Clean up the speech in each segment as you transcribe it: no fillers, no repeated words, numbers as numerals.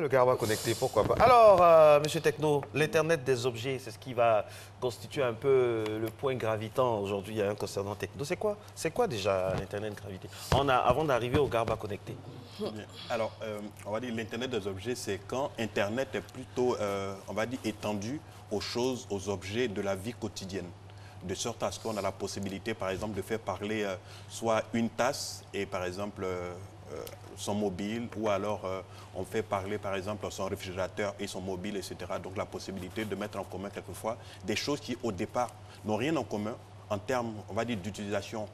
le Garba connecté, pourquoi pas. Alors, Monsieur Techno, l'Internet des objets, c'est ce qui va constituer un peu le point gravitant aujourd'hui concernant Techno. C'est quoi déjà l'Internet gravité avant d'arriver au Garba connecté? Alors, on va dire l'Internet des objets, c'est quand Internet est plutôt, on va dire, étendu aux choses, aux objets de la vie quotidienne. De sorte à ce qu'on a la possibilité, par exemple, de faire parler soit une tasse et, par exemple, son mobile, ou alors on fait parler, par exemple, son réfrigérateur et son mobile, etc. Donc, la possibilité de mettre en commun, quelquefois, des choses qui, au départ, n'ont rien en commun en termes, on va dire, d'utilisation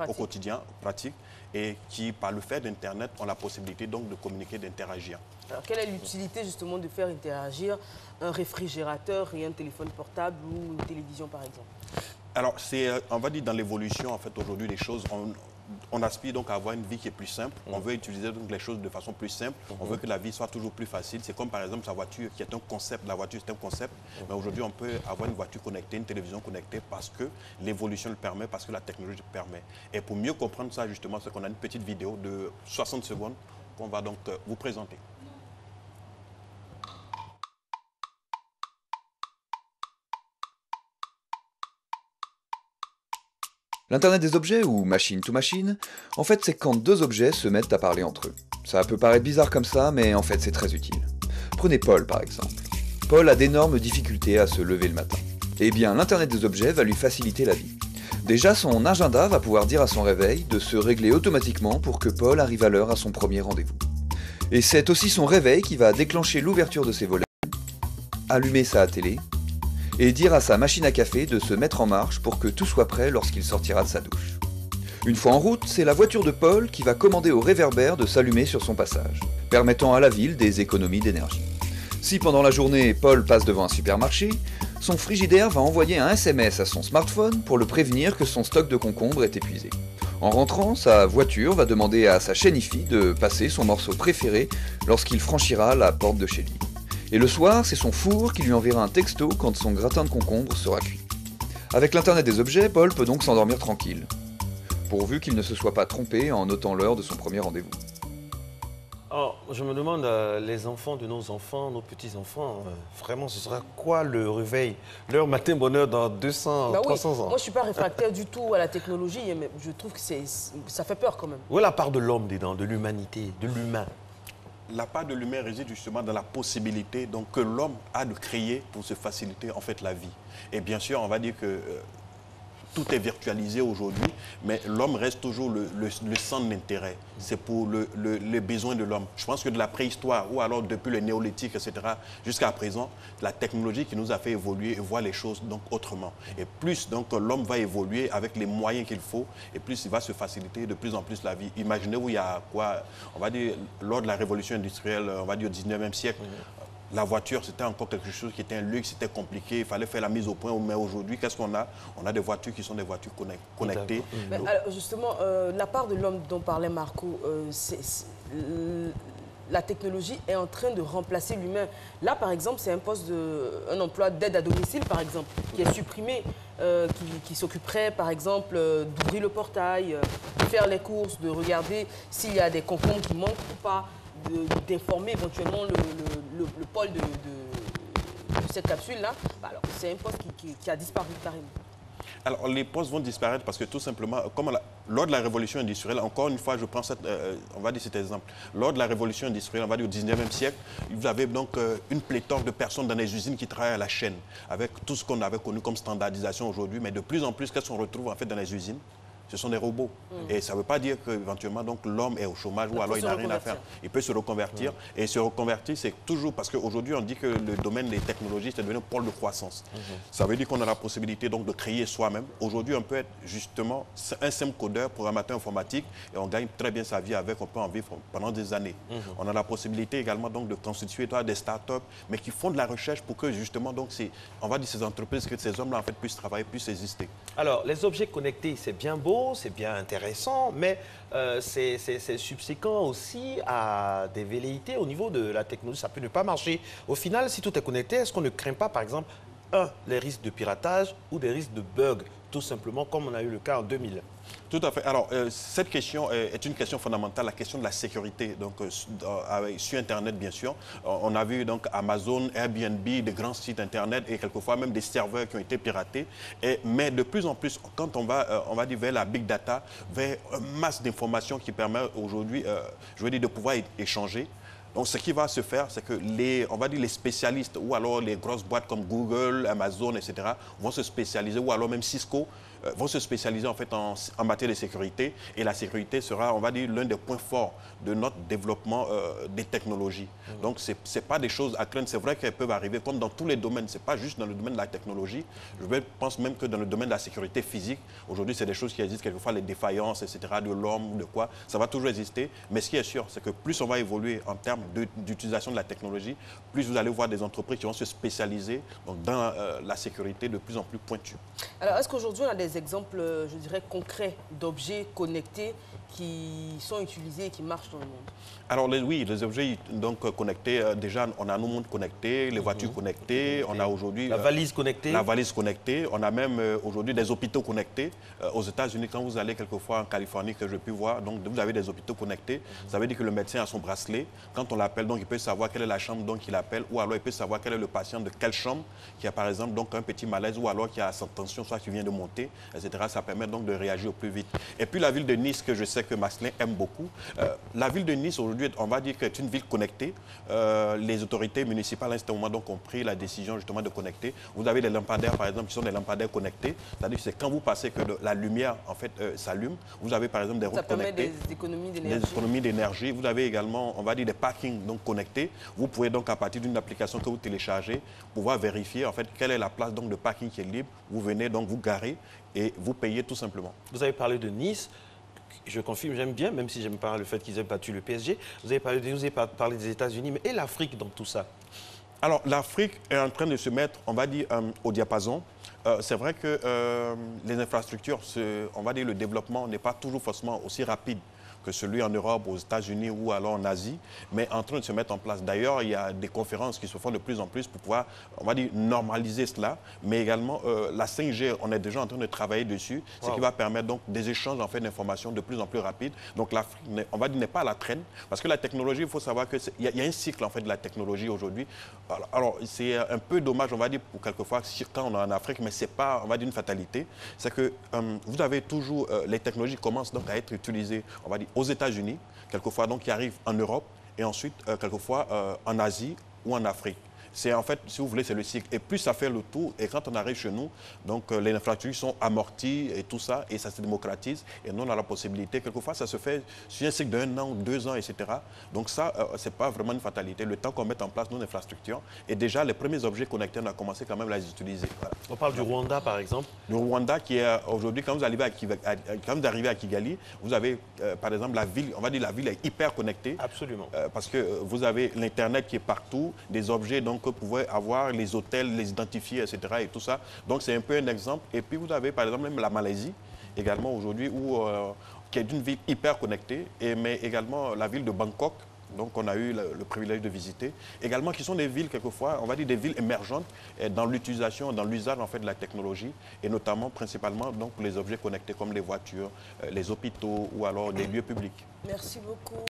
au quotidien, pratique, et qui, par le fait d'Internet, ont la possibilité donc de communiquer, d'interagir. Alors, quelle est l'utilité justement de faire interagir un réfrigérateur et un téléphone portable ou une télévision, par exemple? Alors, on va dire, dans l'évolution, en fait, aujourd'hui, les choses, on aspire donc à avoir une vie qui est plus simple. On veut utiliser donc les choses de façon plus simple. On veut que la vie soit toujours plus facile. C'est comme, par exemple, sa voiture qui est un concept. La voiture, c'est un concept. Mais aujourd'hui, on peut avoir une voiture connectée, une télévision connectée parce que l'évolution le permet, parce que la technologie le permet. Et pour mieux comprendre ça, justement, c'est qu'on a une petite vidéo de 60 secondes qu'on va donc vous présenter. L'Internet des objets, ou machine to machine, en fait c'est quand deux objets se mettent à parler entre eux. Ça peut paraître bizarre comme ça, mais en fait c'est très utile. Prenez Paul par exemple. Paul a d'énormes difficultés à se lever le matin. Eh bien l'Internet des objets va lui faciliter la vie. Déjà son agenda va pouvoir dire à son réveil de se régler automatiquement pour que Paul arrive à l'heure à son premier rendez-vous. Et c'est aussi son réveil qui va déclencher l'ouverture de ses volets, allumer sa télé, et dire à sa machine à café de se mettre en marche pour que tout soit prêt lorsqu'il sortira de sa douche. Une fois en route, c'est la voiture de Paul qui va commander au réverbère de s'allumer sur son passage, permettant à la ville des économies d'énergie. Si pendant la journée, Paul passe devant un supermarché, son frigidaire va envoyer un SMS à son smartphone pour le prévenir que son stock de concombres est épuisé. En rentrant, sa voiture va demander à sa chaîne hi-fi de passer son morceau préféré lorsqu'il franchira la porte de chez lui. Et le soir, c'est son four qui lui enverra un texto quand son gratin de concombre sera cuit. Avec l'Internet des objets, Paul peut donc s'endormir tranquille, pourvu qu'il ne se soit pas trompé en notant l'heure de son premier rendez-vous. Alors, je me demande, les enfants de nos enfants, nos petits-enfants, vraiment, ce sera quoi le réveil, leur matin bonheur dans 200, 300 ans? Moi, je ne suis pas réfractaire du tout à la technologie, mais je trouve que ça fait peur quand même. Où est la part de l'homme dedans, de l'humanité, de l'humain? La part de l'humain réside justement dans la possibilité donc, que l'homme a de créer pour se faciliter en fait la vie. Et bien sûr, on va dire que tout est virtualisé aujourd'hui, mais l'homme reste toujours le centre d'intérêt. C'est pour les besoins de l'homme. Je pense que de la préhistoire, ou alors depuis le néolithique, etc., jusqu'à présent, la technologie qui nous a fait évoluer et voir les choses donc autrement. Et plus donc l'homme va évoluer avec les moyens qu'il faut, et plus il va se faciliter de plus en plus la vie. Imaginez-vous, il y a quoi, on va dire, lors de la révolution industrielle, on va dire au 19e siècle, la voiture, c'était encore quelque chose qui était un luxe, c'était compliqué, il fallait faire la mise au point. Mais aujourd'hui, qu'est-ce qu'on a? On a des voitures qui sont des voitures connectées. Mais alors, justement, la part de l'homme dont parlait Marco, la technologie est en train de remplacer l'humain. Là, par exemple, c'est un emploi d'aide à domicile, par exemple, qui est supprimé, qui s'occuperait, par exemple, d'ouvrir le portail, de faire les courses, de regarder s'il y a des concombres qui manquent ou pas, d'informer éventuellement le pôle de cette capsule-là. Alors, c'est un poste qui a disparu carrément. Alors, les postes vont disparaître parce que tout simplement, comme lors de la révolution industrielle, encore une fois, je prends on va dire cet exemple. Lors de la révolution industrielle, on va dire au 19e siècle, vous avez donc une pléthore de personnes dans les usines qui travaillent à la chaîne, avec tout ce qu'on avait connu comme standardisation aujourd'hui. Mais de plus en plus, qu'est-ce qu'on retrouve en fait dans les usines? Ce sont des robots. Et ça ne veut pas dire qu'éventuellement l'homme est au chômage ou alors il n'a rien à faire. Il peut se reconvertir. Et se reconvertir, c'est toujours parce qu'aujourd'hui, on dit que le domaine des technologies, c'est devenu un pôle de croissance. Ça veut dire qu'on a la possibilité donc de créer soi-même. Aujourd'hui, on peut être justement un simple codeur, programmateur informatique, et on gagne très bien sa vie avec, on peut en vivre pendant des années. On a la possibilité également donc de constituer des startups, mais qui font de la recherche pour que justement, donc, on va dire ces entreprises, que ces hommes-là en fait puissent travailler, puissent exister. Alors, les objets connectés, c'est bien beau, c'est bien intéressant, mais c'est subséquent aussi à des velléités au niveau de la technologie. Ça peut ne pas marcher. Au final, si tout est connecté, est-ce qu'on ne craint pas, par exemple, les risques de piratage ou des risques de bugs tout simplement comme on a eu le cas en 2000. Tout à fait. Alors, cette question est une question fondamentale, la question de la sécurité. Donc, sur Internet, bien sûr, on a vu donc Amazon, Airbnb, des grands sites Internet et quelquefois même des serveurs qui ont été piratés. Mais de plus en plus, quand on va dire vers la big data, vers une masse d'informations qui permet aujourd'hui, je veux dire, de pouvoir échanger. Donc, ce qui va se faire, c'est que on va dire les spécialistes ou alors les grosses boîtes comme Google, Amazon, etc. vont se spécialiser, ou alors même Cisco, vont se spécialiser en fait en matière de sécurité. Et la sécurité sera, on va dire, l'un des points forts de notre développement des technologies. Donc, ce n'est pas des choses à craindre. C'est vrai qu'elles peuvent arriver comme dans tous les domaines. Ce n'est pas juste dans le domaine de la technologie. Je pense même que dans le domaine de la sécurité physique, aujourd'hui, c'est des choses qui existent quelquefois, les défaillances, etc., de l'homme ou de quoi. Ça va toujours exister. Mais ce qui est sûr, c'est que plus on va évoluer en termes d'utilisation de la technologie, plus vous allez voir des entreprises qui vont se spécialiser donc, dans la sécurité de plus en plus pointue. Alors, est-ce qu'aujourd'hui, on a des exemples, je dirais, concrets d'objets connectés qui sont utilisés et qui marchent dans le monde? Alors, oui, les objets donc, connectés, déjà, on a nos montres connectées, les voitures connectées, on a aujourd'hui... La valise connectée. La valise connectée. On a même aujourd'hui des hôpitaux connectés. Aux États-Unis, quand vous allez quelquefois en Californie, que je peux voir, donc vous avez des hôpitaux connectés. Ça veut dire que le médecin a son bracelet. Quand on l'appelle, donc il peut savoir quelle est la chambre donc il appelle, ou alors il peut savoir quel est le patient de quelle chambre, qui a par exemple donc un petit malaise, ou alors qui a sa tension, soit qui vient de monter, etc. Ça permet donc de réagir au plus vite. Et puis la ville de Nice, que je sais que Maslin aime beaucoup. La ville de Nice, aujourd'hui, on va dire que c'est une ville connectée. Les autorités municipales, à ce moment, donc, ont pris la décision justement de connecter. Vous avez des lampadaires, par exemple, qui sont des lampadaires connectés. C'est-à-dire que c'est quand vous passez que la lumière, en fait, s'allume. Vous avez, par exemple, des routes connectées. Ça permet des économies d'énergie. Des économies d'énergie. Vous avez également, on va dire, des parkings donc, connectés. Vous pouvez donc, à partir d'une application que vous téléchargez, pouvoir vérifier, en fait, quelle est la place donc, de parking qui est libre. Vous venez donc vous garer et vous payez tout simplement. Vous avez parlé de Nice. Je confirme, j'aime bien, même si j'aime pas le fait qu'ils aient battu le PSG. Vous avez parlé des États-Unis, mais et l'Afrique dans tout ça? Alors, l'Afrique est en train de se mettre, on va dire, au diapason. C'est vrai que les infrastructures, on va dire, le développement n'est pas toujours forcément aussi rapide que celui en Europe, aux États-Unis ou alors en Asie, mais en train de se mettre en place. D'ailleurs, il y a des conférences qui se font de plus en plus pour pouvoir, on va dire, normaliser cela, mais également la 5G, on est déjà en train de travailler dessus, ce qui va permettre donc des échanges en fait, d'informations de plus en plus rapides. Donc l'Afrique, on va dire, n'est pas à la traîne, parce que la technologie, il faut savoir qu'il y a un cycle en fait, de la technologie aujourd'hui. Alors, c'est un peu dommage, on va dire, pour quelquefois, quand on est en Afrique, mais ce n'est pas, on va dire, une fatalité. C'est que vous avez toujours, les technologies commencent donc à être utilisées, on va dire, aux États-Unis, quelquefois donc qui arrivent en Europe et ensuite quelquefois en Asie ou en Afrique. C'est en fait, si vous voulez, c'est le cycle. Et plus ça fait le tour, et quand on arrive chez nous, donc les infrastructures sont amorties et tout ça, et ça se démocratise. Et nous, on a la possibilité, quelquefois, ça se fait sur un cycle d'1 an, 2 ans, etc. Donc ça, ce n'est pas vraiment une fatalité. Le temps qu'on mette en place nos infrastructures, et déjà, les premiers objets connectés, on a commencé quand même à les utiliser. Voilà. On parle du Rwanda, par exemple. Le Rwanda, qui est aujourd'hui, quand vous arrivez à Kigali, vous avez, par exemple, la ville, on va dire la ville est hyper connectée. Absolument. Parce que vous avez l'Internet qui est partout, des objets, donc, que pouvaient avoir les hôtels, les identifier, etc. et tout ça. Donc, c'est un peu un exemple. Et puis, vous avez, par exemple, même la Malaisie, également aujourd'hui, qui est une ville hyper connectée, mais également la ville de Bangkok. Donc, on a eu le privilège de visiter. Également, qui sont des villes, quelquefois, on va dire des villes émergentes dans l'utilisation, dans l'usage, en fait, de la technologie, et notamment, principalement, donc, pour les objets connectés comme les voitures, les hôpitaux ou alors des lieux publics. Merci beaucoup.